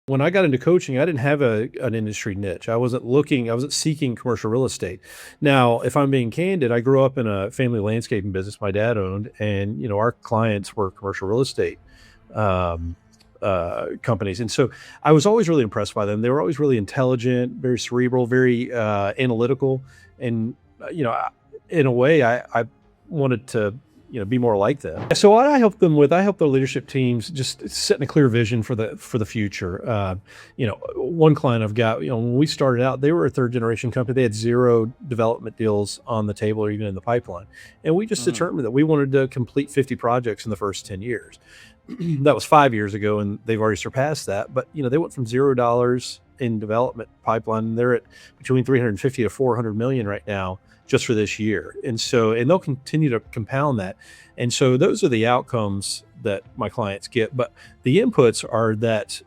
When I got into coaching, I didn't have an industry niche. I wasn't seeking commercial real estate. Now, if I'm being candid, I grew up in a family landscaping business my dad owned, and our clients were commercial real estate um, companies. And so I was always really impressed by them. They were always really intelligent, very cerebral, very analytical. And, you know, I- in a way, I wanted to, be more like them. So what I help them with, I help their leadership teams just setting a clear vision for the future. One client I've got, when we started out, they were a third generation company. They had zero development deals on the table or even in the pipeline. And we just Mm, determined that we wanted to complete 50 projects in the first 10 years. That was 5 years ago, and they've already surpassed that. But they went from $0 in development pipeline. And they're at between 350 to 400 million right now just for this year. And they'll continue to compound that. And so those are the outcomes that my clients get. But the inputs are that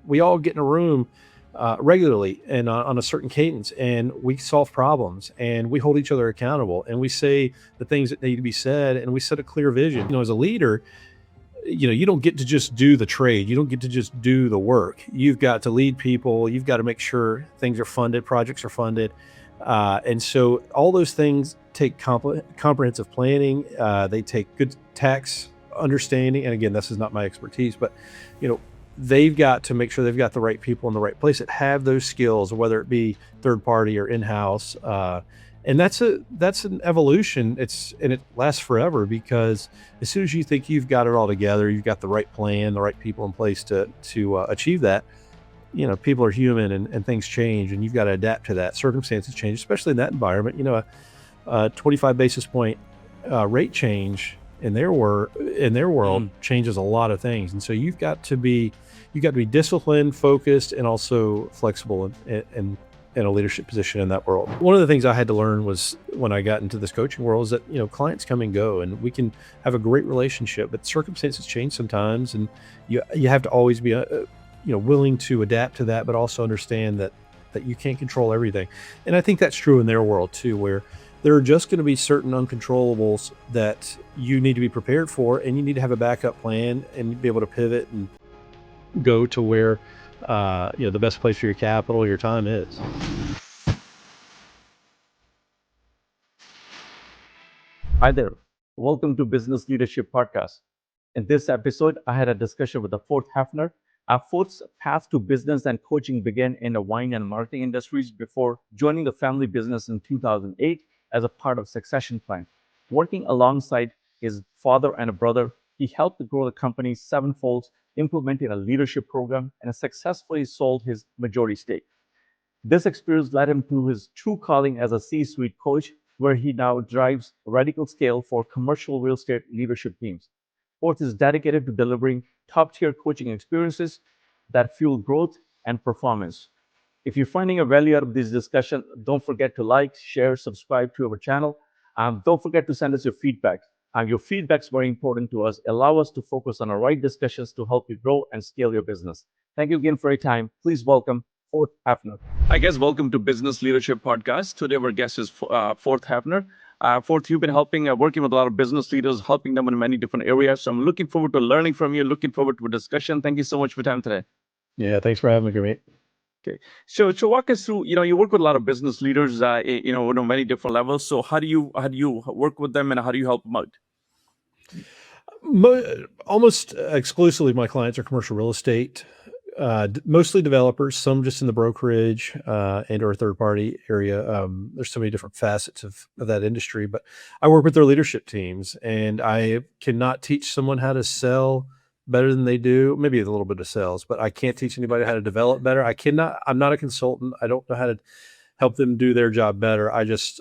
we all get in a room regularly and on a certain cadence, and we solve problems, and we hold each other accountable, and we say the things that need to be said, and we set a clear vision. As a leader, you don't get to just do the trade. You don't get to just do the work. You've got to lead people. You've got to make sure things are funded, projects are funded. And so all those things take comprehensive planning. They take good tax understanding. And again, this is not my expertise, but you know, they've got to make sure they've got the right people in the right place that have those skills, whether it be third party or in-house. And that's an evolution. And it lasts forever, because as soon as you think you've got it all together, you've got the right plan, the right people in place to achieve that. People are human, and things change, and you've got to adapt to that. Circumstances change, especially in that environment. A 25 basis point rate change in their world mm. changes a lot of things. And so you've got to be disciplined, focused, and also flexible in a leadership position in that world. One of the things I had to learn was, when I got into this coaching world, is that clients come and go, and we can have a great relationship, but circumstances change sometimes, and you have to always be willing to adapt to that, but also understand that you can't control everything. And I think that's true in their world too, where there are just going to be certain uncontrollables that you need to be prepared for, and you need to have a backup plan and be able to pivot and go to where the best place for your capital, your time is. Hi there. Welcome to Business Leadership Podcast. In this episode, I had a discussion with the Forth Heffner. Forth's path to business and coaching began in the wine and marketing industries before joining the family business in 2008 as a part of succession plan. Working alongside his father and a brother, he helped to grow the company sevenfold, implemented a leadership program, and successfully sold his majority stake. This experience led him to his true calling as a C-suite coach, where he now drives radical scale for commercial real estate leadership teams. Forth is dedicated to delivering top-tier coaching experiences that fuel growth and performance. If you're finding a value out of this discussion, don't forget to like, share, subscribe to our channel. Don't forget to send us your feedback. Your feedback is very important to us. Allow us to focus on the right discussions to help you grow and scale your business. Thank you again for your time. Please welcome Forth Heffner. Hi, guys. Welcome to Business Leadership Podcast. Today, our guest is Forth Heffner. Forth, you've been working with a lot of business leaders, helping them in many different areas. So I'm looking forward to learning from you, looking forward to a discussion. Thank you so much for your time today. Yeah, thanks for having me, Gurmeet. Okay. So walk us through, you work with a lot of business leaders, on many different levels. So how do you work with them, and how do you help them out? Almost exclusively, my clients are commercial real estate, mostly developers, some just in the brokerage and or third party area. There's so many different facets of that industry, but I work with their leadership teams, and I cannot teach someone how to sell better than they do. Maybe a little bit of sales, but I can't teach anybody how to develop better. I'm not a consultant. I don't know how to help them do their job better. I just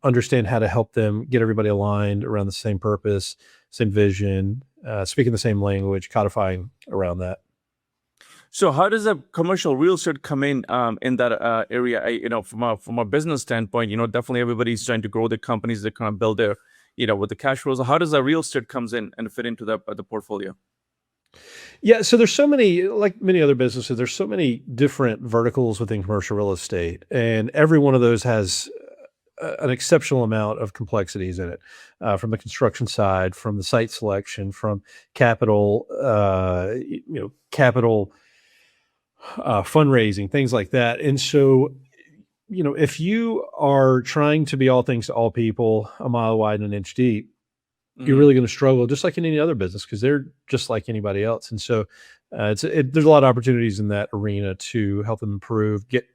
understand how to help them get everybody aligned around the same purpose, same vision, speaking the same language, codifying around that. So how does a commercial real estate come in that area? From a business standpoint, definitely everybody's trying to grow their companies. They kind of build their, with the cash flows. How does a real estate comes in and fit into the portfolio? Yeah, so there's so many, like many other businesses, there's so many different verticals within commercial real estate, and every one of those has an exceptional amount of complexities in it, from the construction side, from the site selection, from capital, capital fundraising, things like that. And so, if you are trying to be all things to all people, a mile wide and an inch deep, you're Mhm. really going to struggle, just like in any other business, because they're just like anybody else. And so, there's a lot of opportunities in that arena to help them improve, get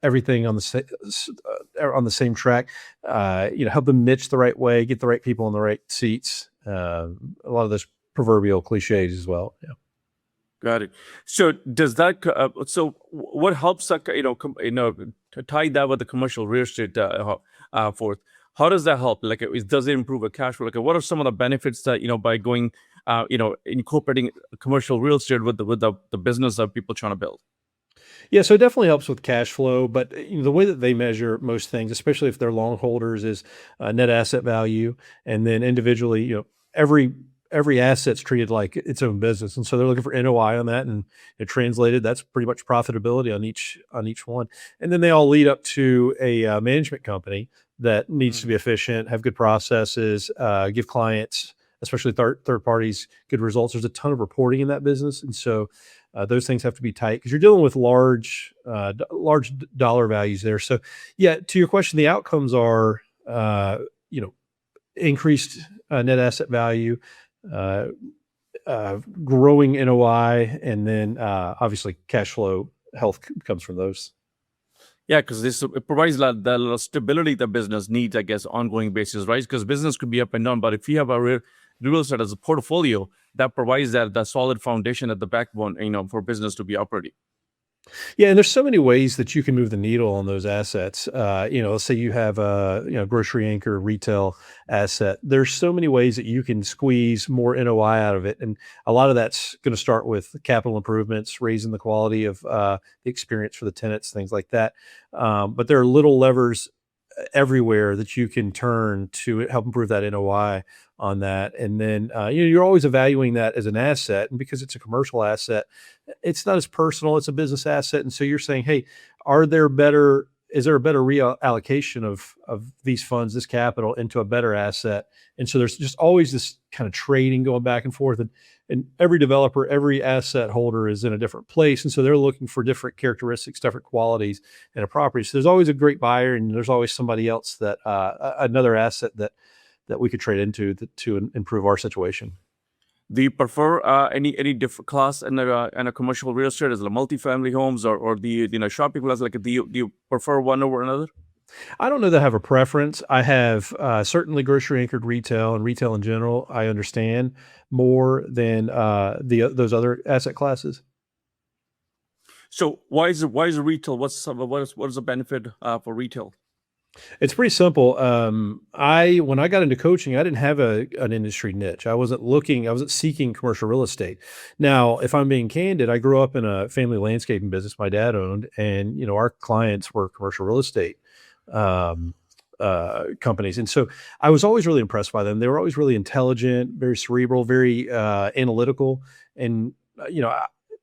everything on the same track. Help them niche the right way, get the right people in the right seats. A lot of those proverbial cliches as well. Yeah. Got it. So does that? What helps? To tie that with the commercial real estate Forth. How does that help? Like, does it improve a cash flow? Like, what are some of the benefits that by going, incorporating commercial real estate with the business that people trying to build? Yeah, so it definitely helps with cash flow, but the way that they measure most things, especially if they're long holders, is net asset value, and then individually, every asset's treated like its own business, and so they're looking for NOI on that, and it translated, that's pretty much profitability on each one, and then they all lead up to a management company that needs to be efficient, have good processes, give clients, especially third parties, good results. There's a ton of reporting in that business, and so those things have to be tight because you're dealing with large dollar values there. So, yeah, to your question, the outcomes are, increased net asset value, uh, growing NOI, and then obviously cash flow health comes from those. Yeah, because this it provides the stability the business needs, I guess, ongoing basis, right? Because business could be up and down, but if you have a real estate as a portfolio, that provides that solid foundation at the backbone, for business to be operating. Yeah, and there's so many ways that you can move the needle on those assets. Let's say you have a grocery anchor retail asset. There's so many ways that you can squeeze more NOI out of it, and a lot of that's going to start with capital improvements, raising the quality of the experience for the tenants, things like that. But there are little levers everywhere that you can turn to help improve that NOI on that. And then you're always evaluating that as an asset, and because it's a commercial asset, it's not as personal. It's a business asset, and so you're saying, hey, is there a better reallocation of these funds, this capital, into a better asset? And so there's just always this kind of trading going back and forth, and every developer, every asset holder is in a different place, and so they're looking for different characteristics, different qualities in a property. So there's always a great buyer, and there's always somebody else that another asset that we could trade into to improve our situation. Do you prefer any different class in a commercial real estate, as the multifamily homes or the shopping class? Like, do you prefer one over another? I don't know that I have a preference. I have certainly grocery anchored retail and retail in general. I understand more than those other asset classes. So why is retail? What is the benefit for retail? It's pretty simple. When I got into coaching, I didn't have an industry niche. I wasn't seeking commercial real estate. Now, if I'm being candid, I grew up in a family landscaping business my dad owned, and our clients were commercial real estate um, companies, and so I was always really impressed by them. They were always really intelligent, very cerebral, very analytical, and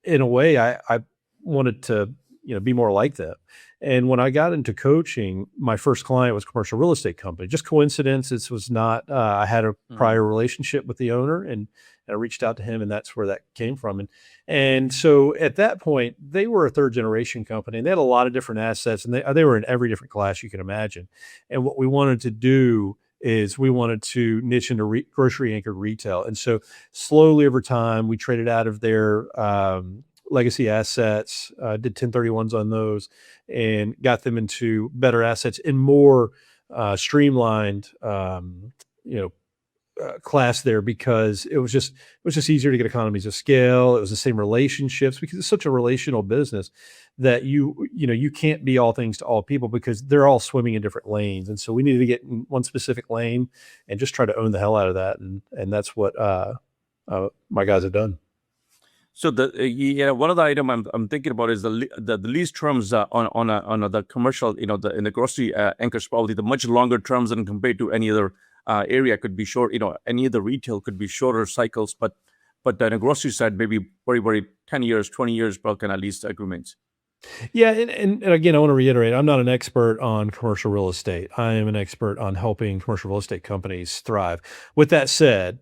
in a way, I wanted to be more like them. And when I got into coaching, my first client was a commercial real estate company. Just coincidence. This was not. I had a prior relationship with the owner, and I reached out to him, and that's where that came from. And so at that point, they were a third generation company, and they had a lot of different assets, and they were in every different class you can imagine. And what we wanted to do is we wanted to niche into grocery anchored retail. And so slowly over time, we traded out of their legacy assets, did 1031s on those, and got them into better assets in more streamlined, class there, because it was just easier to get economies of scale. It was the same relationships, because it's such a relational business that you can't be all things to all people, because they're all swimming in different lanes. And so we needed to get in one specific lane and just try to own the hell out of that. And that's what my guys have done. So one of the item I'm thinking about is the lease terms on the commercial, in the grocery anchors, probably the much longer terms than compared to any other area. Could be short, any other retail could be shorter cycles, but on a grocery side, maybe very, very 10 years, 20 years, kind of lease agreements. Yeah, and again, I want to reiterate, I'm not an expert on commercial real estate. I am an expert on helping commercial real estate companies thrive. With that said,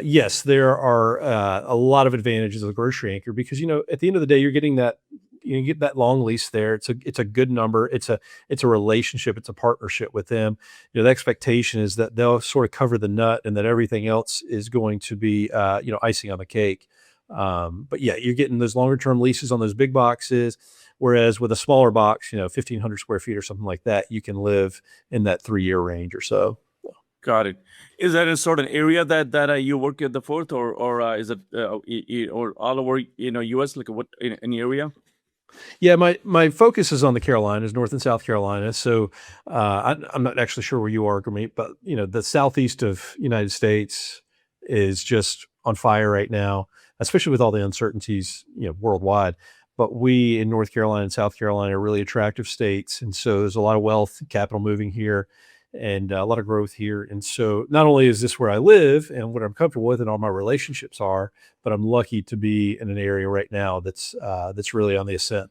yes, there are a lot of advantages of the grocery anchor because at the end of the day, you're getting that you get that long lease there. It's a good number. It's a relationship. It's a partnership with them. The expectation is that they'll sort of cover the nut and that everything else is going to be icing on the cake. But yeah, you're getting those longer term leases on those big boxes. Whereas with a smaller box, 1,500 square feet or something like that, you can live in that 3-year range or so. Got it. Is that a certain area that you work at the Fourth, or is it or all over U.S. like what in any area? Yeah, my focus is on the Carolinas, North and South Carolina. So I'm not actually sure where you are, Gurmeet, but the southeast of United States is just on fire right now, especially with all the uncertainties worldwide. But we in North Carolina and South Carolina are really attractive states, and so there's a lot of wealth, capital moving here, and a lot of growth here. And so not only is this where I live and what I'm comfortable with, and all my relationships are, but I'm lucky to be in an area right now that's really on the ascent.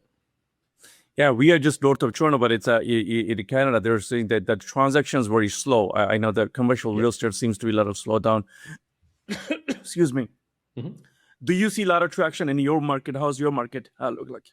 Yeah, we are just north of Toronto, but it's in Canada. They're saying that the transactions very slow. I know that commercial real estate seems to be a lot of slowdown. Excuse me. Mhm. Do you see a lot of traction in your market? How's your market look like?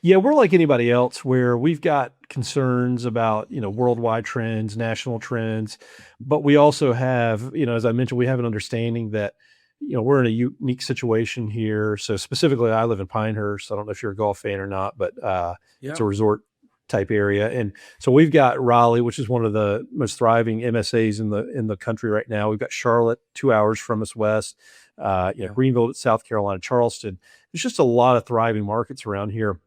Yeah, we're like anybody else where we've got concerns about, worldwide trends, national trends, but we also have, as I mentioned, we have an understanding that, we're in a unique situation here. So specifically, I live in Pinehurst. I don't know if you're a golf fan or not, but it's Yeah. a resort type area. And so we've got Raleigh, which is one of the most thriving MSAs in the country right now. We've got Charlotte 2 hours from us west, Yeah. Greenville, South Carolina, Charleston. There's just a lot of thriving markets around here,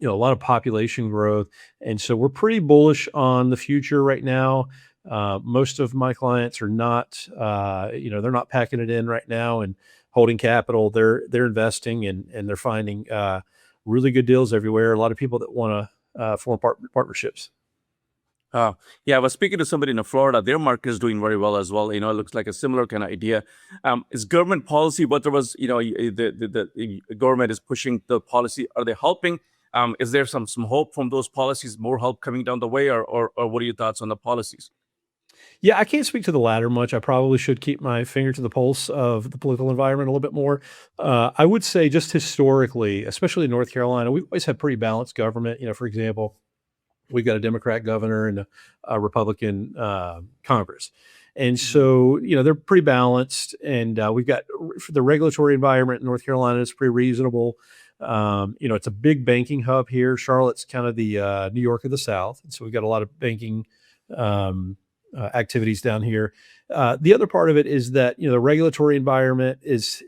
a lot of population growth. And so we're pretty bullish on the future right now. Most of my clients are not, they're not packing it in right now and holding capital. They're investing and they're finding really good deals everywhere. A lot of people that want to form partnerships. Yeah, I was speaking to somebody in Florida. Their market is doing very well as well. It looks like a similar kind of idea. Is government policy, what there was, the government is pushing the policy. Are they helping? Is there some hope from those policies, more help coming down the way, or what are your thoughts on the policies? Yeah, I can't speak to the latter much. I probably should keep my finger to the pulse of the political environment a little bit more. I would say just historically, especially in North Carolina, we've always had pretty balanced government. For example, we've got a Democrat governor and a Republican Congress. And so, they're pretty balanced. And we've got the regulatory environment in North Carolina is pretty reasonable. It's a big banking hub here. Charlotte's kind of the New York of the South. And so we've got a lot of banking activities down here. The other part of it is that, the regulatory environment is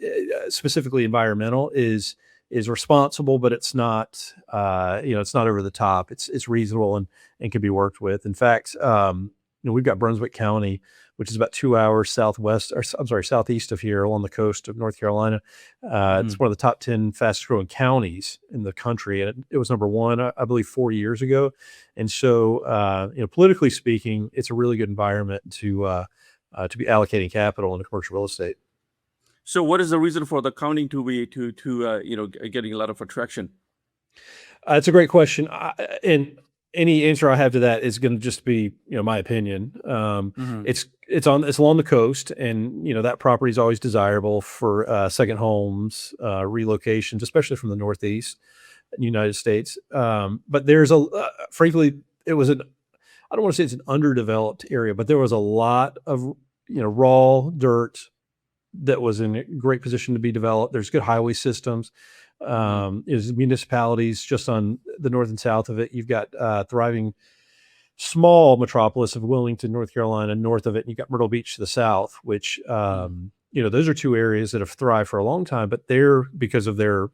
specifically environmental is responsible, but it's not, it's not over the top. It's reasonable and can be worked with. In fact, we've got Brunswick County, which is about 2 hours southeast of here along the coast of North Carolina. It's one of the top 10 fastest growing counties in the country. And it was number one, I believe, 4 years ago. And so, politically speaking, it's a really good environment to be allocating capital into commercial real estate. So, what is the reason for the counting to be getting a lot of attraction? It's a great question. And any answer I have to that is going to just be, my opinion. Mhm. It's along the coast, and that property is always desirable for second homes, relocations, especially from the Northeast United States. But there's frankly, I don't want to say it's an underdeveloped area, but there was a lot of raw dirt that was in a great position to be developed. There's good highway systems. Is municipalities just on the north and south of it. You've got thriving small metropolis of Wilmington, North Carolina, north of it. And you've got Myrtle Beach to the south, which, those are two areas that have thrived for a long time, but because of their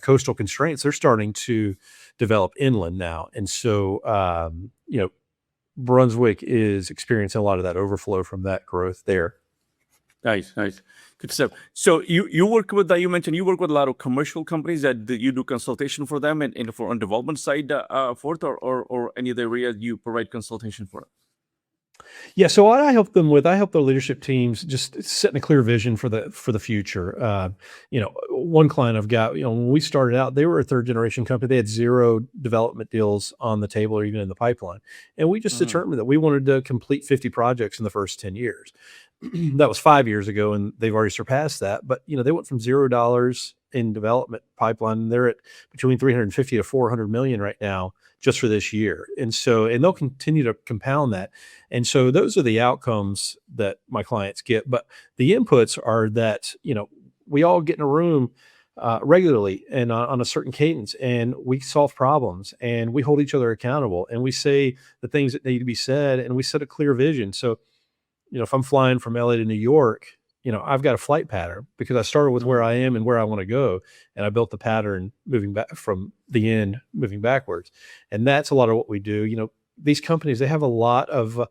coastal constraints, they're starting to develop inland now. And so, Brunswick is experiencing a lot of that overflow from that growth there. Nice, good stuff. So you work with you mentioned you work with a lot of commercial companies that you do consultation for them and for on development side, Forth or any other area you provide consultation for. Yeah, so what I help them with, I help their leadership teams just setting a clear vision for the future. One client I've got, when we started out, they were a third generation company. They had zero development deals on the table or even in the pipeline, and we just Mm, determined that we wanted to complete 50 projects in the first 10 years. That was 5 years ago, and they've already surpassed that. But they went from $0 in development pipeline. They're at between 350 to 400 million right now just for this year, and they'll continue to compound that. And so those are the outcomes that my clients get. But the inputs are that, we all get in a room regularly and on a certain cadence, and we solve problems and we hold each other accountable and we say the things that need to be said and we set a clear vision. So, if I'm flying from LA to New York, I've got a flight pattern because I started with where mm. I am and where I want to go. And I built the pattern moving back from the end, moving backwards. And that's a lot of what we do. These companies, they have a lot of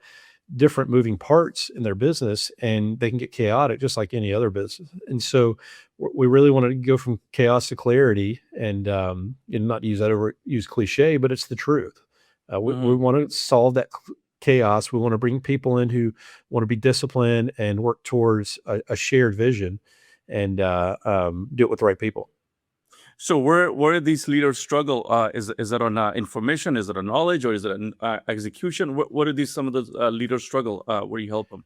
different moving parts in their business and they can get chaotic just like any other business. And so we really want to go from chaos to clarity and not use that overused cliche, but it's the truth. We Mhm. want to solve that chaos. We want to bring people in who want to be disciplined and work towards a shared vision and do it with the right people. So where these leaders struggle? Is it on information? Is it on knowledge, or is it on execution? What do these some of the leaders struggle? Where you help them?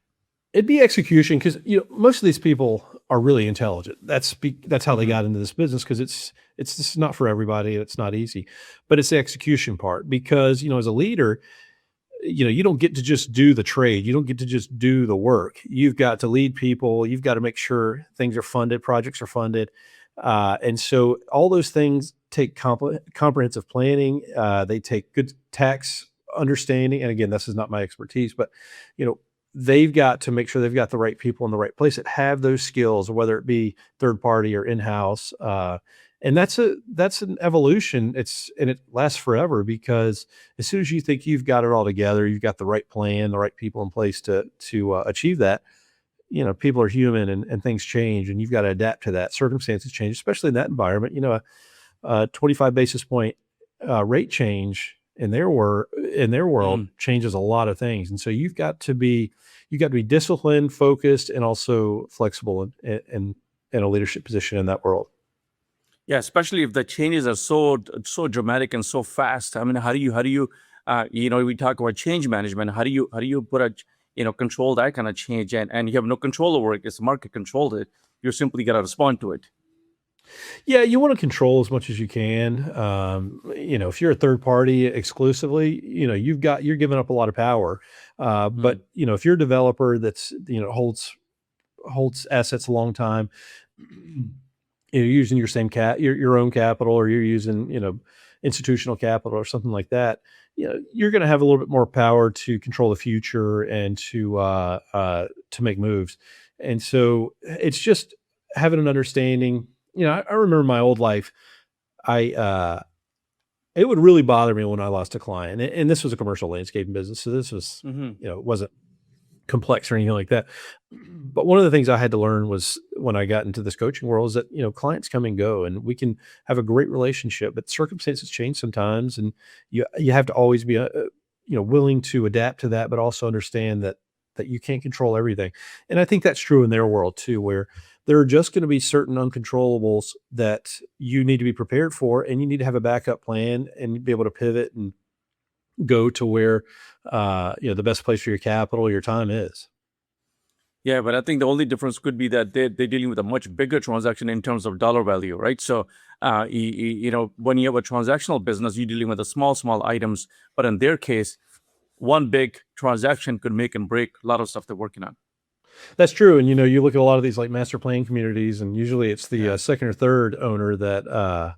It'd be execution because most of these people are really intelligent. That's how they Hmm. got into this business because it's just not for everybody. It's not easy, but it's the execution part because as a leader, you don't get to just do the trade. You don't get to just do the work. You've got to lead people. You've got to make sure things are funded, projects are funded. And so all those things take comprehensive planning. They take good tax understanding. And again, this is not my expertise, but you know, they've got to make sure they've got the right people in the right place that have those skills, whether it be third party or in-house. And that's an evolution. And it lasts forever because as soon as you think you've got it all together, you've got the right plan, the right people in place to achieve that. People are human and things change, and you've got to adapt to that. Circumstances change, especially in that environment. 25 basis point rate change in their world Mm. changes a lot of things, and so you've got to be disciplined, focused, and also flexible in a leadership position in that world. Yeah, especially if the changes are so dramatic and so fast. I mean, how do you we talk about change management. How do you put a control that kind of change, and you have no control over it. It's market controlled it. You simply got to respond to it. Yeah, you want to control as much as you can. If you're a third party exclusively, you're giving up a lot of power. Mm. But if you're a developer that's holds assets a long time, you're using your same your own capital, or you're using institutional capital or something like that. You're going to have a little bit more power to control the future and to make moves. And so it's just having an understanding. I remember my old life. I It would really bother me when I lost a client, and this was a commercial landscaping business, so this was Hmm. it wasn't complex or anything like that. But one of the things I had to learn was when I got into this coaching world is that, clients come and go and we can have a great relationship, but circumstances change sometimes. And you have to always be, willing to adapt to that, but also understand that you can't control everything. And I think that's true in their world too, where there are just going to be certain uncontrollables that you need to be prepared for, and you need to have a backup plan and be able to pivot and go to where the best place for your capital, your time is. Yeah, but I think the only difference could be that they're dealing with a much bigger transaction in terms of dollar value, right? So, when you have a transactional business, you're dealing with the small items. But in their case, one big transaction could make and break a lot of stuff they're working on. That's true. And you look at a lot of these like master plan communities, and usually it's the Yeah. second or third owner that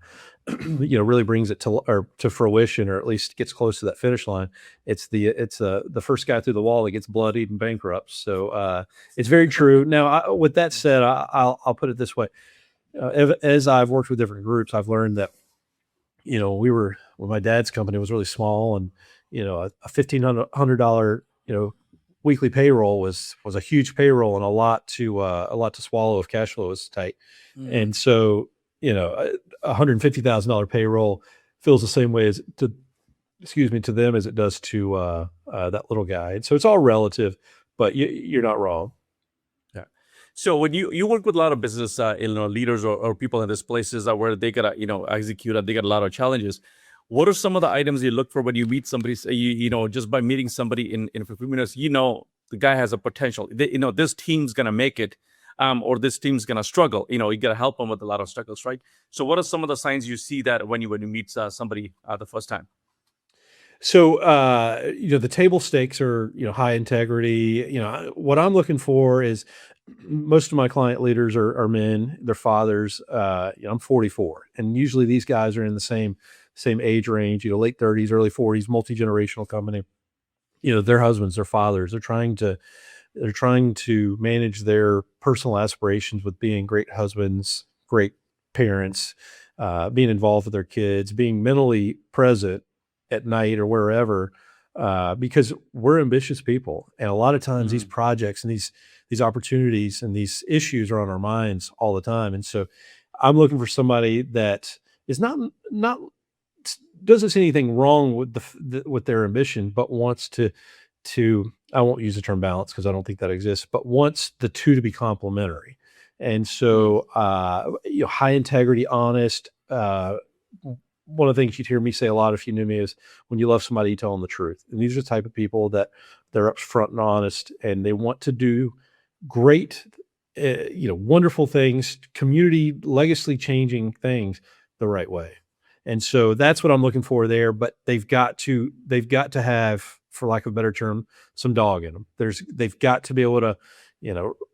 really brings it to fruition, or at least gets close to that finish line. It's the first guy through the wall that gets bloodied and bankrupt. So it's very true. Now, with that said, I'll put it this way: as I've worked with different groups, I've learned that we were when my dad's company was really small, and a $1,500 weekly payroll was a huge payroll and a lot to swallow if cash flow was tight. Mm. And so $150,000 payroll feels the same way as to to them as it does to that little guy. And so it's all relative, but you're not wrong. Yeah. So when you work with a lot of business, leaders or people in these places where they gotta, execute, and they got a lot of challenges. What are some of the items you look for when you meet somebody? Say, just by meeting somebody in 15 minutes, the guy has a potential. This team's gonna make it, or this team's gonna struggle. You gotta help them with a lot of struggles, right? So, what are some of the signs you see that when you meet somebody the first time? So, the table stakes are, high integrity. What I'm looking for is most of my client leaders are men, they're fathers. I'm 44, and usually these guys are in the same age range, late 30s, early 40s, multi-generational company. Their husbands, their fathers, they're trying to manage their personal aspirations with being great husbands, great parents, being involved with their kids, being mentally present at night or wherever, because we're ambitious people, and a lot of times these Mm. projects and these opportunities and these issues are on our minds all the time. And so, I'm looking for somebody that is not doesn't see anything wrong with with their ambition, but wants to I won't use the term balance because I don't think that exists, but wants the two to be complementary. And Mm. so, high integrity, honest. One of the things you'd hear me say a lot if you knew me is when you love somebody, you tell them the truth. And these are the type of people that they're upfront and honest, and they want to do great, wonderful things, community legacy changing things the right way. And so that's what I'm looking for there. But they've got to have, for lack of a better term, some dog in them. They've got to be able to,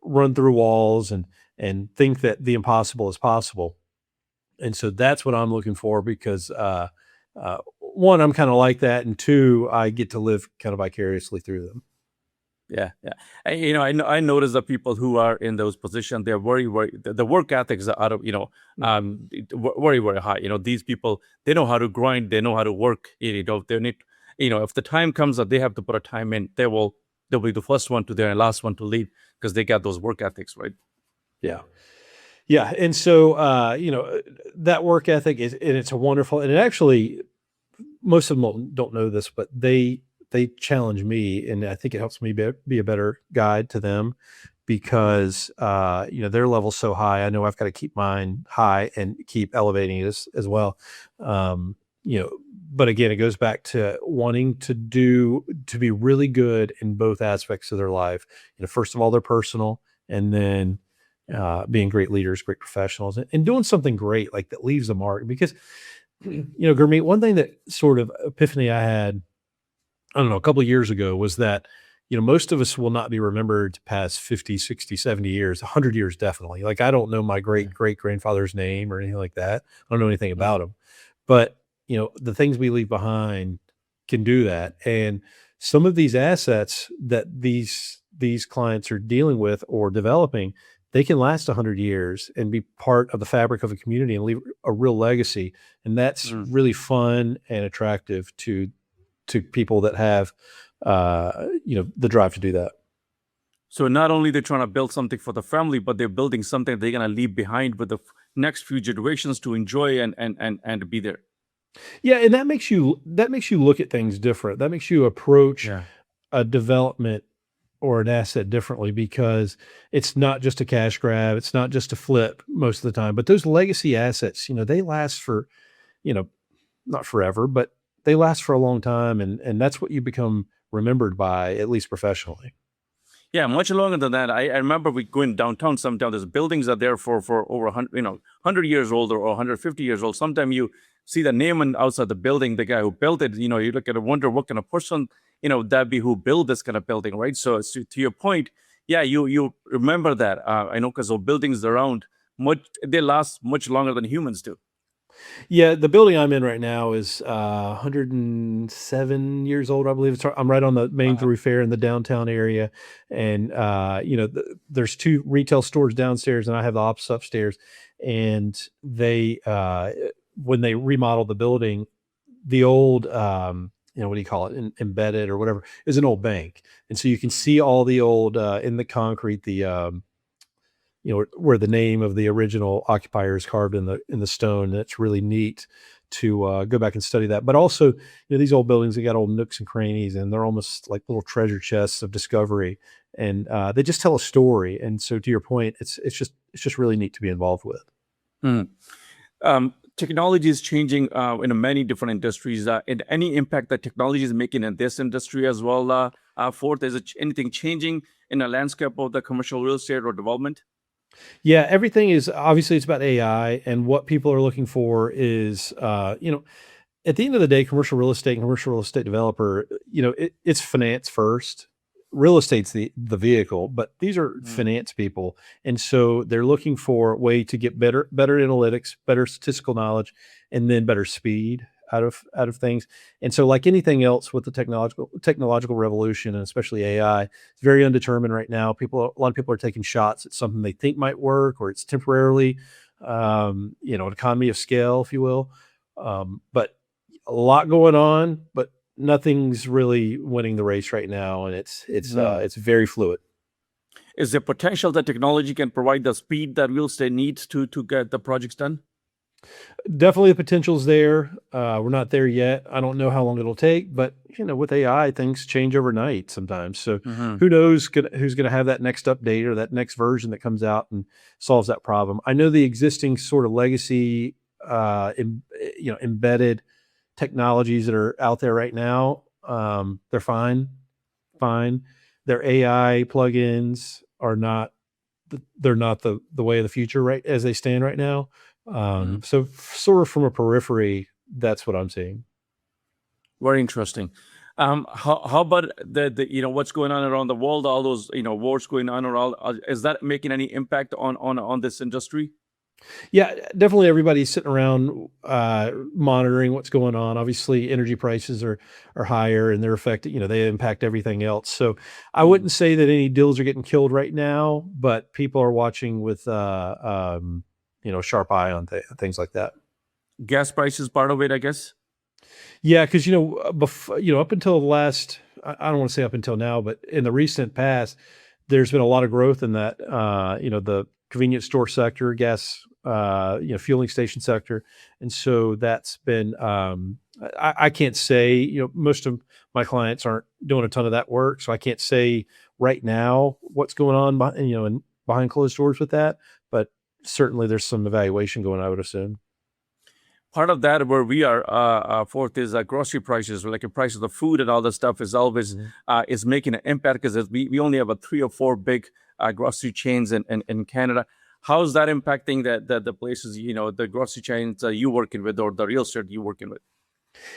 run through walls and think that the impossible is possible. And so that's what I'm looking for because, one, I'm kind of like that, and two, I get to live kind of vicariously through them. Yeah, yeah. I notice that people who are in those positions, they're very, very, the work ethics are out of, very, very high. These people, they know how to grind, they know how to work. They need, if the time comes that they have to put a time in, they'll be the first one to there and last one to leave because they got those work ethics, right? Yeah. Yeah. And so, that work ethic and it's a wonderful, and it actually, most of them don't know this, but they challenge me, and I think it helps me be a better guide to them because, their level's so high. I know I've got to keep mine high and keep elevating it as well. Um, you know, but again, it goes back to wanting to be really good in both aspects of their life. First of all, their personal, and then being great leaders, great professionals, and doing something great like that leaves a mark. Because, Gurmeet, one thing that sort of epiphany I had, I don't know, a couple of years ago was that, most of us will not be remembered past 50, 60, 70 years, 100 years, definitely. Like, I don't know my great great grandfather's name or anything like that. I don't know anything Mm. about him, but, the things we leave behind can do that. And some of these assets that these clients are dealing with or developing, they can last 100 years and be part of the fabric of a community and leave a real legacy. And that's Mm. really fun and attractive to people that have, the drive to do that. So not only they're trying to build something for the family, but they're building something they're gonna leave behind with the next few generations to enjoy and to be there. Yeah, and that makes you look at things different. That makes you approach Yeah. a development or an asset differently because it's not just a cash grab, it's not just a flip most of the time. But those legacy assets, they last for, you know, not forever, but they last for a long time, and that's what you become remembered by, at least professionally. Yeah, much longer than that. I remember we going downtown sometimes. There's buildings are there for over 100, 100 years old or 150 years old. Sometimes you see the name and outside the building, the guy who built it. You look at it, wonder what kind of person, that be who built this kind of building, right? So, to your point, yeah, you remember that. I know because those buildings around they last much longer than humans do. Yeah, the building I'm in right now is 107 years old, I believe. I'm right on the main Wow. thoroughfare in the downtown area, and there's two retail stores downstairs, and I have the office upstairs. And they, when they remodeled the building, the old, what do you call it, embedded or whatever, is an old bank, and so you can Mm. see all the old in the concrete, the where the name of the original occupier is carved in the stone. That's really neat to go back and study that. But also, these old buildings, they got old nooks and crannies, and they're almost like little treasure chests of discovery, and they just tell a story. And so, to your point, it's just really neat to be involved with. Hmm. Technology is changing in many different industries. And any impact that technology is making in this industry as well, Forth, is it anything changing in the landscape of the commercial real estate or development? Yeah, everything is obviously it's about AI, and what people are looking for is, at the end of the day, commercial real estate developer, it's finance first. Real estate's the vehicle, but these are Mm. finance people, and so they're looking for a way to get better analytics, better statistical knowledge, and then better speed out of things. And so, like anything else with the technological revolution, and especially AI, it's very undetermined right now. A lot of people are taking shots at something they think might work, or it's temporarily, an economy of scale, if you will. But a lot going on, but nothing's really winning the race right now, and Mm. it's very fluid. Is there potential that technology can provide the speed that real estate needs to get the projects done? Definitely the potential's there. We're not there yet. I don't know how long it'll take, but with AI, things change overnight sometimes. So Hmm. who knows who's gonna have that next update or that next version that comes out and solves that problem. I know the existing sort of legacy, embedded technologies that are out there right now. They're fine. Their AI plugins are not they're not the way of the future right as they stand right now. So sort of from a periphery, that's what I'm seeing. Very interesting. How about the what's going on around the world? All those wars going on around. Is that making any impact on this industry? Yeah, definitely everybody's sitting around monitoring what's going on. Obviously, energy prices are higher and they're affected, they impact everything else. So I Mm. wouldn't say that any deals are getting killed right now, but people are watching with sharp eye on things like that. Gas prices part of it, I guess. Yeah, because before, up until the last, I don't want to say up until now, but in the recent past, there's been a lot of growth in that, the convenience store sector, gas, fueling station sector, and so that's been. I can't say, most of my clients aren't doing a ton of that work, so I can't say right now what's going on, behind closed doors with that, but certainly there's some evaluation going, I would assume. Part of that where we are Fourth is grocery prices, like the price of the food and all that stuff is always Mhm. is making an impact because we only have a three or four big grocery chains in Canada. How is that impacting the places, the grocery chains you working with or the real estate you working with?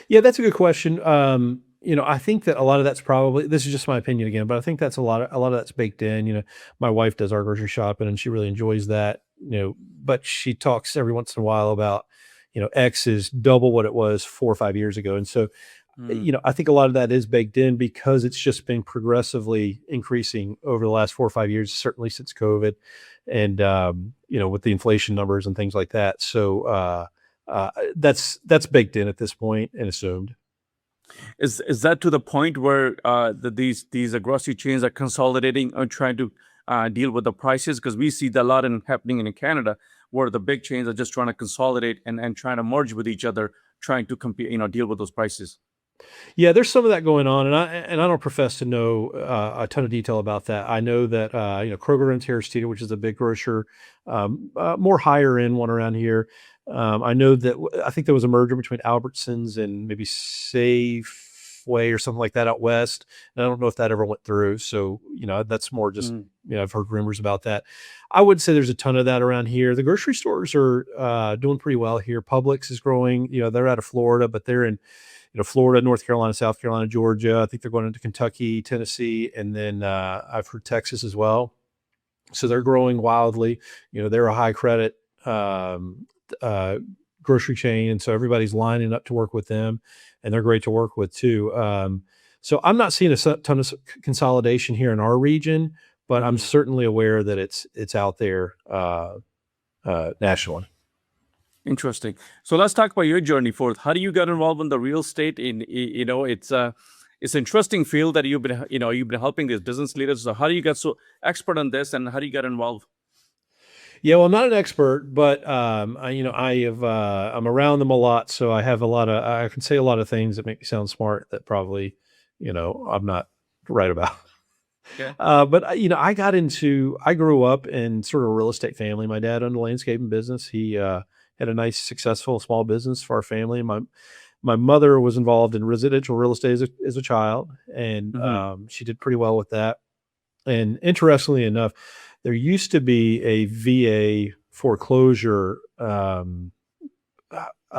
Yeah, that's a good question. I think that a lot of that's probably this is just my opinion again, but I think that's a lot of that's baked in. My wife does our grocery shopping and she really enjoys that. But she talks every once in a while about, X is double what it was 4 or 5 years ago. And so, Mm. I think a lot of that is baked in because it's just been progressively increasing over the last 4 or 5 years, certainly since COVID, and with the inflation numbers and things like that. So that's baked in at this point and assumed. Is that to the point where these grocery chains are consolidating and trying to deal with the prices? Because we see that a lot happening in Canada, where the big chains are just trying to consolidate and trying to merge with each other, trying to compete, deal with those prices. Yeah, there's some of that going on, and I don't profess to know a ton of detail about that. I know that Kroger owns Harris Teeter, which is a big grocer, more higher end one around here. I know that I think there was a merger between Albertsons and maybe Safeway or something like that out west, and I don't know if that ever went through. So that's more just Mm. I've heard rumors about that. I would say there's a ton of that around here. The grocery stores are doing pretty well here. Publix is growing. They're out of Florida, but they're in Florida, North Carolina, South Carolina, Georgia. I think they're going into Kentucky, Tennessee, and then I've heard Texas as well. So they're growing wildly. They're a high credit uh, grocery chain, and so everybody's lining up to work with them, and they're great to work with too. So I'm not seeing a ton of consolidation here in our region, but I'm Mhm. certainly aware that it's out there nationally. Interesting. So let's talk about your journey forth. How do you get involved in the real estate? It's an interesting field that you've been helping these business leaders. So how do you get so expert on this, and how do you get involved? Yeah, well, I'm not an expert, but I'm around them a lot, so I can say a lot of things that make me sound smart that probably, I'm not right about. Okay. I grew up in sort of a real estate family. My dad owned a landscaping business. He had a nice, successful small business for our family. My mother was involved in residential real estate as a child, and Hmm. she did pretty well with that. And interestingly enough, there used to be a VA foreclosure a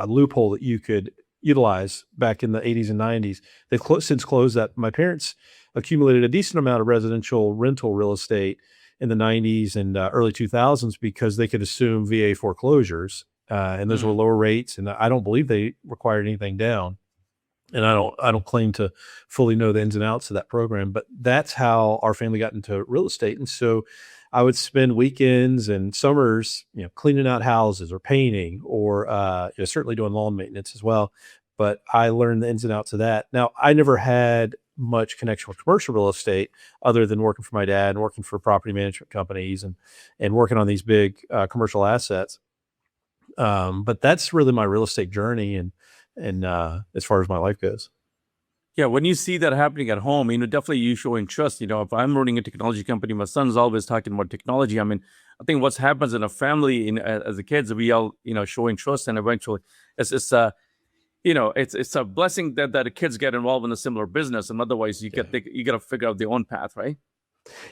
loophole that you could utilize back in the 80s and 90s. They've since closed that. My parents accumulated a decent amount of residential rental real estate in the 90s and early 2000s because they could assume VA foreclosures. And those were Mm. lower rates. And I don't believe they required anything down. And I don't claim to fully know the ins and outs of that program, but that's how our family got into real estate. And so I would spend weekends and summers, cleaning out houses or painting or certainly doing lawn maintenance as well. But I learned the ins and outs of that. Now, I never had much connection with commercial real estate other than working for my dad and working for property management companies and working on these big commercial assets. But that's really my real estate journey and as far as my life goes. Yeah, when you see that happening at home, definitely you show interest. If I'm running a technology company, my son's always talking about technology. I mean, I think what happens in a family as a kids, we all, show interest, and eventually it's it's a blessing that the kids get involved in a similar business, and otherwise Yeah. you got to figure out their own path, right?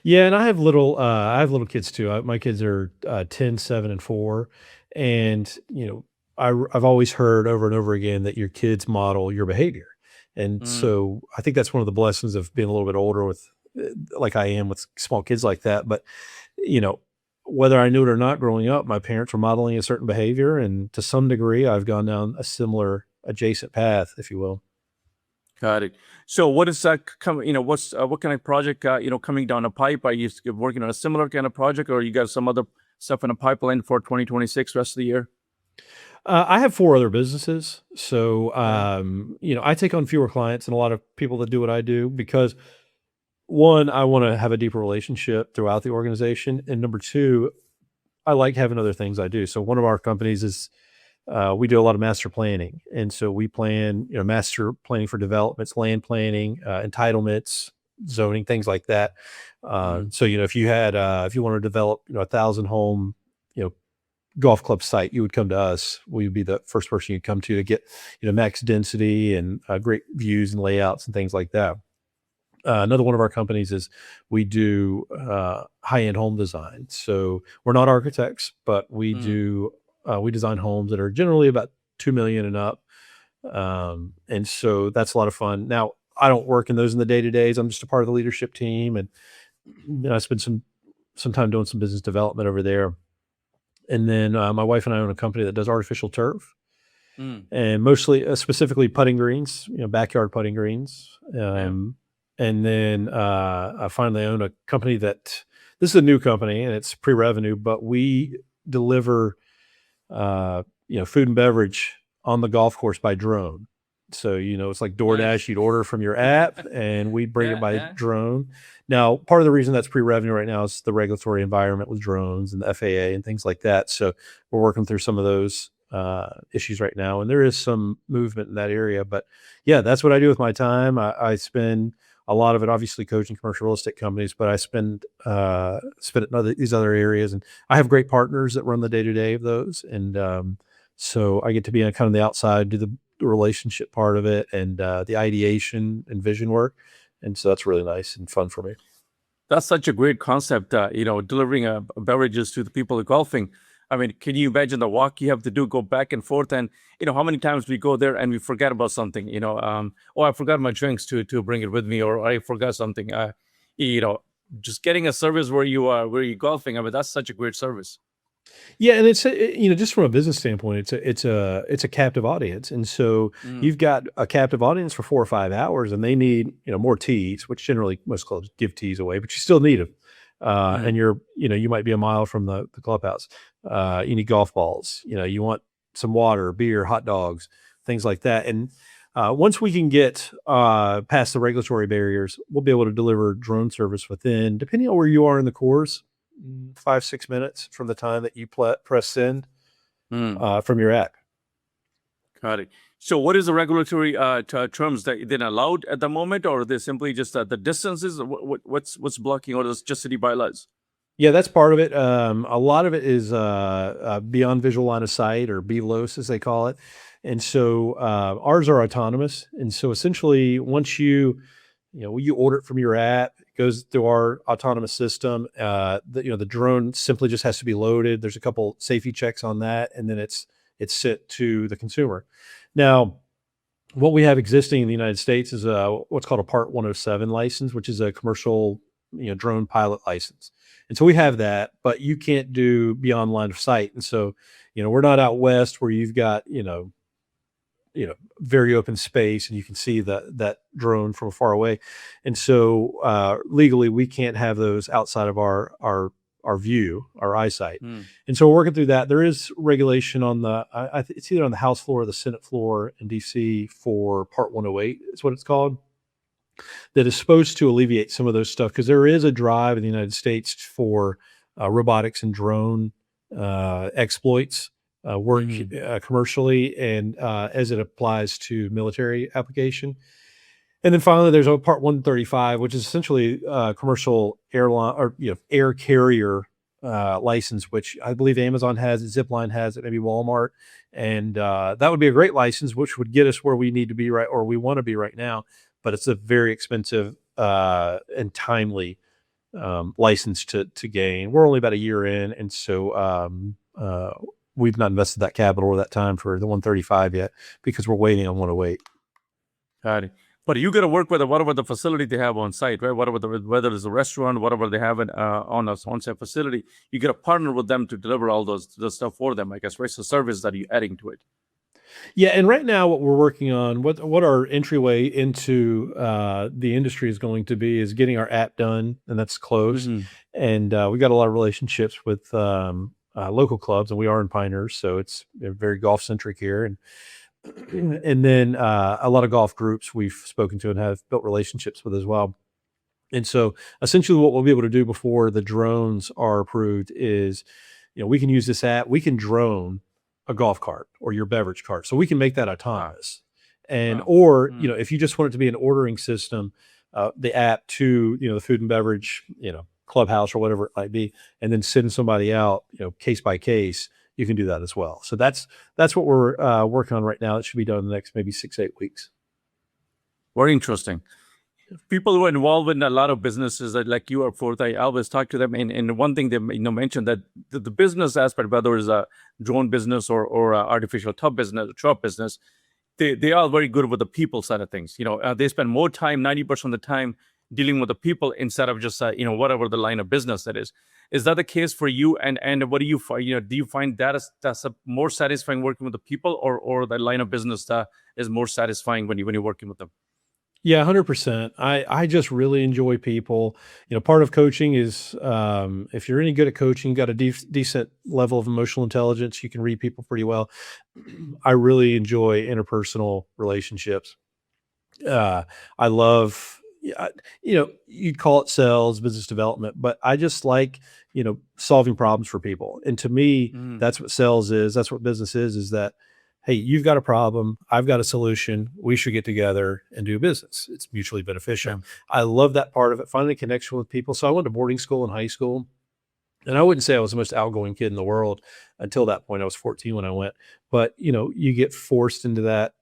Yeah, and I have little kids too. My kids are 10, 7, and 4. And, I've always heard over and over again that your kids model your behavior. And Mm. so I think that's one of the blessings of being a little bit older with, like I am with small kids like that. But, you know, whether I knew it or not growing up, my parents were modeling a certain behavior. And to some degree, I've gone down a similar adjacent path, if you will. Got it. So what is coming? What kind of project coming down the pipe? Are you working on a similar kind of project, or you got some other stuff in the pipeline for 2026, rest of the year? I have 4 other businesses. So, Okay. I take on fewer clients than a lot of people that do what I do because one, I want to have a deeper relationship throughout the organization. And number two, I like having other things I do. So one of our companies is we do a lot of master planning. And so we plan, master planning for developments, land planning, entitlements, zoning, things like that. Mm. So, if you want to develop, 1,000 home, you know, golf club site, you would come to us. We would be the first person you'd come to get, max density and great views and layouts and things like that. Another one of our companies is we do high-end home design. So we're not architects, but Mm. we design homes that are generally about 2 million and up. And so that's a lot of fun. Now, I don't work in those in the day to days. I'm just a part of the leadership team, and I spend some time doing some business development over there. And then my wife and I own a company that does artificial turf Mm. and mostly, specifically putting greens, backyard putting greens. Yeah. And then I finally own a company this is a new company and it's pre-revenue, but we deliver, food and beverage on the golf course by drone. So, it's like DoorDash, Nice. you'd order from your app and we bring it Yeah. by Yeah. drone. Now, part of the reason that's pre-revenue right now is the regulatory environment with drones and the FAA and things like that. So we're working through some of those issues right now, and there is some movement in that area. But yeah, that's what I do with my time. I spend a lot of it, obviously, coaching commercial real estate companies, but I spend it in these other areas, and I have great partners that run the day to day of those, and so I get to be on kind of the outside, do the relationship part of it, and the ideation and vision work, and so that's really nice and fun for me. That's such a great concept, delivering beverages to the people golfing. I mean, can you imagine the walk you have to do, go back and forth, and how many times we go there and we forget about something, oh, I forgot my drinks to bring it with me, or I forgot something. You know, just getting a service where you golfing. I mean, that's such a great service. Yeah, and just from a business standpoint, it's a captive audience, and so Mm. you've got a captive audience for 4 or 5 hours, and they need more teas, which generally most clubs give teas away, but you still need them. And Mm. you might be a mile from the clubhouse. You need golf balls. You want some water, beer, hot dogs, things like that. And once we can get past the regulatory barriers, we'll be able to deliver drone service within, depending on where you are in the course. 5-6 minutes from the time that you press send Mm, from your app. got it. So what is the regulatory terms that they're allowed at the moment, or are they simply just the distances? What's blocking, or is just city bylaws? Yeah, that's part of it. A lot of it is beyond visual line of sight, or BLOS as they call it. And so ours are autonomous. And so essentially, once you order it from your app, it goes through our autonomous system. The drone simply just has to be loaded. There's a couple safety checks on that, and then it's sent to the consumer. Now, what we have existing in the United States is what's called a Part 107 license, which is a commercial drone pilot license. And so we have that, but you can't do beyond line of sight. And so we're not out west where you've got very open space and you can see that drone from far away. And so legally we can't have those outside of our view, our eyesight. Mm. And so we're working through that. There is regulation on it's either on the House floor or the Senate floor in DC for Part 108 is what it's called, that is supposed to alleviate some of those stuff, because there is a drive in the United States for robotics and drone exploits work commercially, and as it applies to military application. And then finally, there's a Part 135, which is essentially commercial airline or air carrier license, which I believe Amazon has it, Zipline has it, maybe Walmart, and that would be a great license, which would get us where we need to be or we want to be right now. But it's a very expensive and timely license to gain. We're only about a year in, and so we've not invested that capital or that time for the 135 yet, because we're waiting on 108. Got it. But you got to work with whatever the facility they have on site, right? Whether it's a restaurant, whatever they have on a on-site facility, you got to partner with them to deliver all the stuff for them, I guess, right? So service that you're adding to it. Yeah, and right now what we're working on, what our entryway into the industry is going to be, is getting our app done, and that's close. Mhm. And we've got a lot of relationships with local clubs, and we are in Pinehurst, so it's very golf centric here. And then a lot of golf groups we've spoken to and have built relationships with as well. And so essentially what we'll be able to do before the drones are approved is, we can use this app. We can drone a golf cart or your beverage cart. So we can make that autonomous. And, or, if you just want it to be an ordering system, the app to, the food and beverage, clubhouse or whatever it might be, and then send somebody out, case by case, you can do that as well. So that's what we're working on right now. It should be done in the next maybe 6-8 weeks. Very interesting. People who are involved in a lot of businesses like you or Forth, I always talk to them, and one thing they mentioned that the business aspect, whether it's a drone business or artificial turf business, they are very good with the people side of things. They spend more time, 90% of the time, dealing with the people instead of just whatever the line of business that is. Is that the case for you? And what do you find? Do you find that's a more satisfying working with the people, or the line of business that is more satisfying when you're working with them? Yeah, 100%. I just really enjoy people. Part of coaching is if you're any good at coaching, got a decent level of emotional intelligence, you can read people pretty well. I really enjoy interpersonal relationships. I love, you'd call it sales, business development, but I just like, solving problems for people. And to me, that's what sales is. That's what business is that, hey, you've got a problem, I've got a solution, we should get together and do business. It's mutually beneficial. Yeah. I love that part of it, finding a connection with people. So I went to boarding school in high school, and I wouldn't say I was the most outgoing kid in the world until that point. I was 14 when I went, but you get forced into that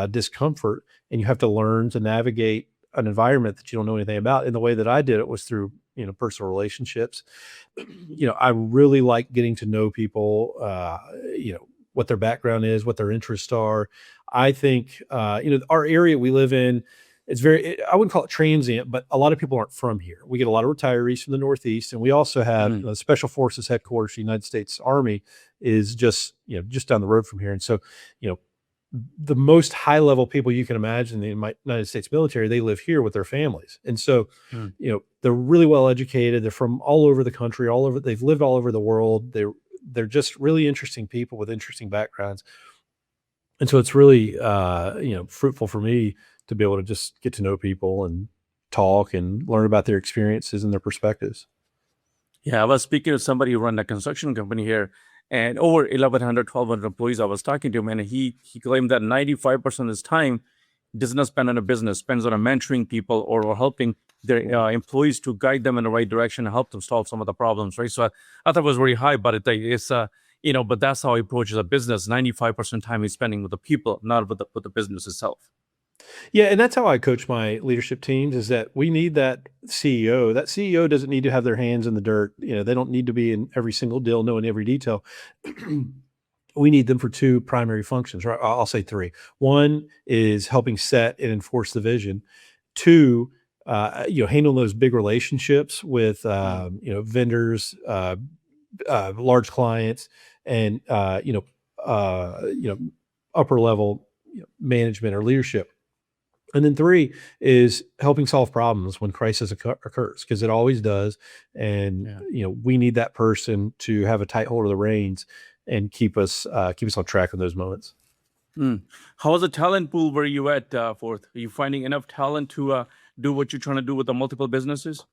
discomfort, and you have to learn to navigate an environment that you don't know anything about. And the way that I did it was through, personal relationships. I really like getting to know people, what their background is, what their interests are. I think, our area we live in, it's I wouldn't call it transient, but a lot of people aren't from here. We get a lot of retirees from the Northeast, and we also have the Special Forces headquarters, the United States Army is just down the road from here. And so, the most high level people you can imagine in the United States military, they live here with their families. And so, they're really well educated. They're from all over the country, they've lived all over the world. They're just really interesting people with interesting backgrounds. And so it's really, fruitful for me to be able to just get to know people and talk and learn about their experiences and their perspectives. Yeah, I was speaking to somebody who run a construction company here, and over 1,100, 1,200 employees. I was talking to him, and he claimed that 95% of his time does not spend on a business, spends on a mentoring people or helping their employees to guide them in the right direction and help them solve some of the problems, right? So I thought it was very high, but it's but that's how he approaches a business. 95% time he's spending with the people, not with the business itself. Yeah, and that's how I coach my leadership teams is that we need that CEO. That CEO doesn't need to have their hands in the dirt. They don't need to be in every single deal, knowing every detail. We need them for two primary functions, right? I'll say three. One is helping set and enforce the vision. Two, handle those big relationships with, vendors, large clients, and upper level management or leadership. And then three is helping solve problems when crisis occurs, because it always does. And we need that person to have a tight hold of the reins and keep us on track in those moments. How's the talent pool where you at, Forth? Are you finding enough talent to do what you're trying to do with the multiple businesses?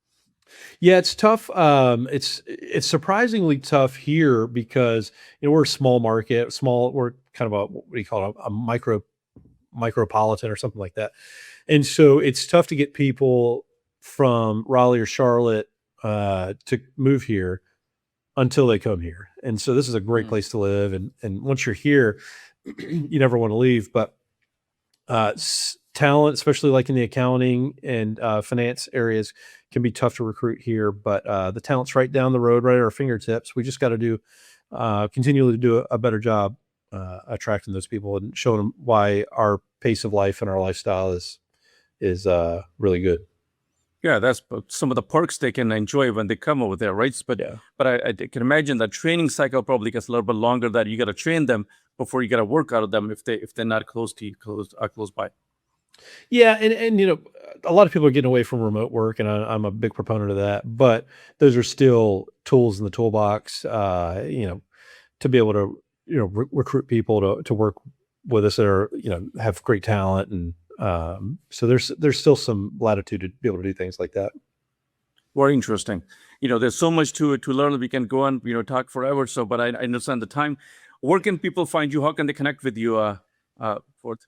Yeah, it's tough. It's surprisingly tough here because we're a small market, we're kind of what do you call it, a micropolitan or something like that. And so it's tough to get people from Raleigh or Charlotte to move here until they come here. And so this is a great place to live. And once you're here, you never want to leave. But talent, especially like in the accounting and finance areas, can be tough to recruit here. But the talent's right down the road, right at our fingertips. We just got to continually do a better job attracting those people and showing them why our pace of life and our lifestyle is really good. Yeah, that's some of the perks they can enjoy when they come over there, right? But I can imagine the training cycle probably gets a little bit longer. That you got to train them before you got to work out of them if they're not close by. Yeah, and a lot of people are getting away from remote work, and I'm a big proponent of that. But those are still tools in the toolbox, to be able to recruit people to work with us that are have great talent, and so there's still some latitude to be able to do things like that. Very interesting. There's so much to learn that we can go on, talk forever. So, but I understand the time. Where can people find you? How can they connect with you, Forth?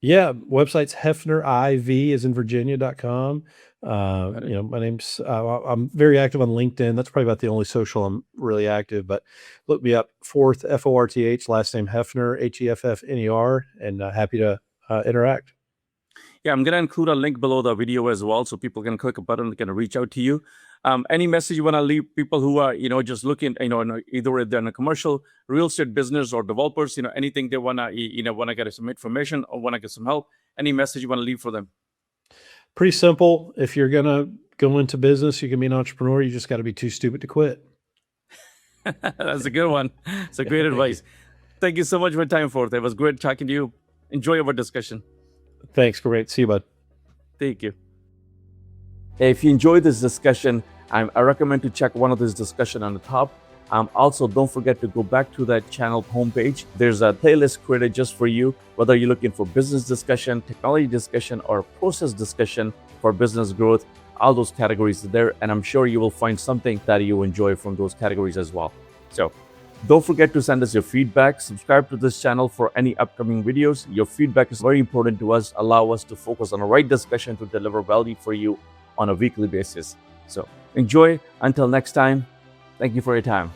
Yeah, website's Heffner IV as in Virginia.com. My name's I'm very active on LinkedIn. That's probably about the only social I'm really active, but look me up, Forth, Forth, last name Heffner, Heffner, and happy to interact. Yeah, I'm going to include a link below the video as well, so people can click a button and can reach out to you. Any message you want to leave people who are, just looking, either they're in a commercial real estate business or developers, anything they want to, want to get some information or want to get some help, any message you want to leave for them? Pretty simple. If you're going to go into business, you can be an entrepreneur. You just got to be too stupid to quit. That's a good one. It's a great advice. Thank you so much for your time, Forth. It was great talking to you. Enjoy our discussion. Thanks. Great. See you, bud. Thank you. If you enjoyed this discussion, I recommend to check one of these discussion on the top. Also, don't forget to go back to that channel homepage. There's a playlist created just for you, whether you're looking for business discussion, technology discussion, or process discussion for business growth. All those categories are there, and I'm sure you will find something that you enjoy from those categories as well. So don't forget to send us your feedback. Subscribe to this channel for any upcoming videos. Your feedback is very important to us. Allow us to focus on the right discussion to deliver value for you on a weekly basis. So enjoy. Until next time, thank you for your time.